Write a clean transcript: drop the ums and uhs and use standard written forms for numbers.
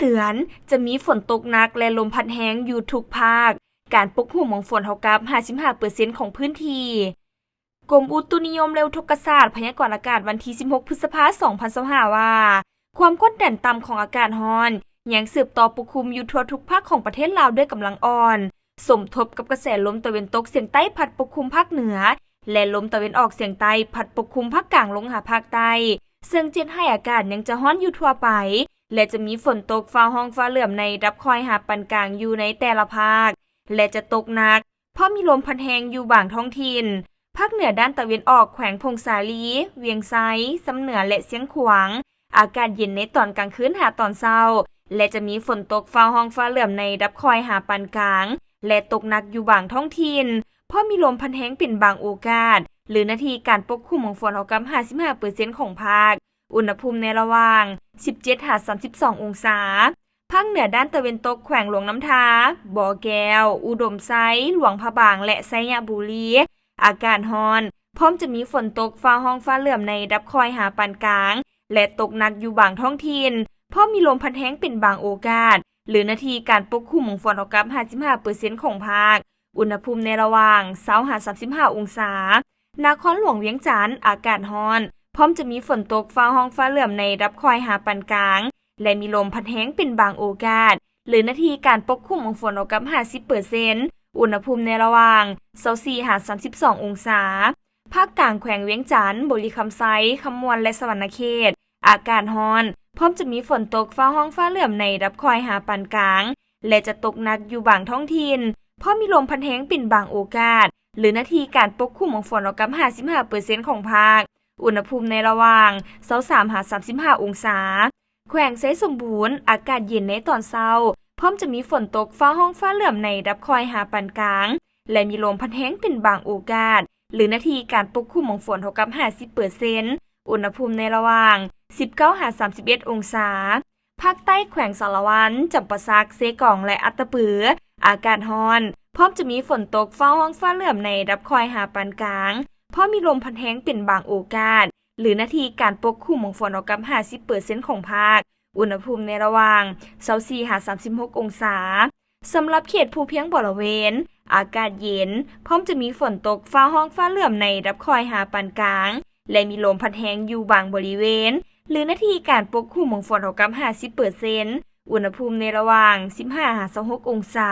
เตือนจะมีฝนตกหนักและลมพัดแรงอยู่ทุกภาคการปกคลุมของฝนเท่ากับ 55% ของพื้นที่กรมอุตุนิยมและอุทกศาสตร์พยากรณ์อากาศวันที่ 16 พฤษภาคม 2025 ว่าความกดดันต่ำของอากาศร้อนยังสืบต่อปกคลุมอยู่ทั่วทุกภาคของประเทศลาวด้วยกำลังอ่อนสมทบกับกระแสลมตะวันตกเฉียงใต้พัดปกคลุมภาคเหนือและลมตะวันออกเฉียงใต้พัดปกคลุมภาคกลางลงหาภาคใต้ซึ่งเจ็ดให้อากาศยังจะร้อนอยู่ทั่วไปและจะมีฝนตกฟ้าห้องฟ้าเหลื่อมในรับคอยหาปานกลางอยู่ในแต่ละภาคและจะตกหนักเพราะมีลมพัดแรงอยู่บางท้องถิ่นภาคเหนือด้านตะวันออกแขวงพงสาลีเวียงไซสำเหนือและเสียงขวางอากาศเย็นในตอนกลางคืนหาตอนเช้าและจะมีฝนตกฟ้าห้องฟ้าเหลื่อมในรับคอยหาปานกลางและตกหนักอยู่บางท้องถิ่นเพราะมีลมพัดแรงเป็นบางโอกาสหรือนาทีการปกคลุมของฝนเท่ากับ 55% ของภาคอุณหภูมิในระหว่าง 17-32 องศาภาคเหนือด้านตะวันตกแขวงหลวงน้ำทาบ่อแก้วอุดมไซหลวงพระบางและไซยบุรีอากาศร้อนพร้อมจะมีฝนตกฟ้าห้องฟ้าเหลื่อมในรับคอยหาปานกลางและตกหนักอยู่บางท้องถิ่นเพราะมีลมพัดแรงเป็นบางโอกาสหรือนาทีการปกคลุมของฝนเท่ากับ 55% ของภาคอุณหภูมิในระหว่าง 20-35 องศานครหลวงเวียงจันทน์อากาศร้อนพร้อมจะมีฝนตกฟ้าห้องฟ้าเหลื่อมในรับคอยหาปานกลางและมีลมพัดแรงเป็นบางโอกาสหรือนาทีการปกคลุมของฝนเท่ากับ 50% อุณหภูมิในระหว่าง 24-32 องศาภาคกลางแขวงเวียงจันทน์บุรีคำไซคำมวลและสวรรณเขตอากาศร้อนพร้อมจะมีฝนตกฟ้าห้องฟ้าเหลื่อมในรับคอยหาปานกลางและจะตกหนักอยู่บางท้องถิ่นเพราะมีลมพัดแรงเป็นบางโอกาสหรือนาทีการปกคลุมของฝนเท่ากับ 55% ของภาคอุณหภูมิในระหว่าง 23-35 องศาแขวงไซสมบูรณ์อากาศเย็นในตอนเช้าพร้อมจะมีฝนตกฟ้าห้องฟ้าเหลื่อมในรับคอยหาปานกลางและมีลมพัดแรงเป็นบางโอกาสหรือนาทีการปกคลุมของฝนเท่ากับ 50% อุณหภูมิในระหว่าง 19-31 องศาภาคใต้แขวงสารวันจำปาสักเซกองและอัตตปืออากาศร้อนพร้อมจะมีฝนตกฟ้าห้องฟ้าเหลื่อมในรับคอยหาปานกลางเพราะมีลมพัดแรงเป็นบางโอกาสหรือนาทีการปกคลุมของฝนเท่ากับ 50% ของภาคอุณหภูมิในระหว่าง 24-36 องศาสำหรับเขตภูเพียงบริเวณอากาศเย็นพร้อมจะมีฝนตกฟ้าห้องฟ้าเหลื่อมในรับคอยหาปานกลางและมีลมพัดแรงอยู่บางบริเวณหรือนาทีการปกคลุมของฝนเท่ากับ 50% อุณหภูมิในระหว่าง 15-26 องศา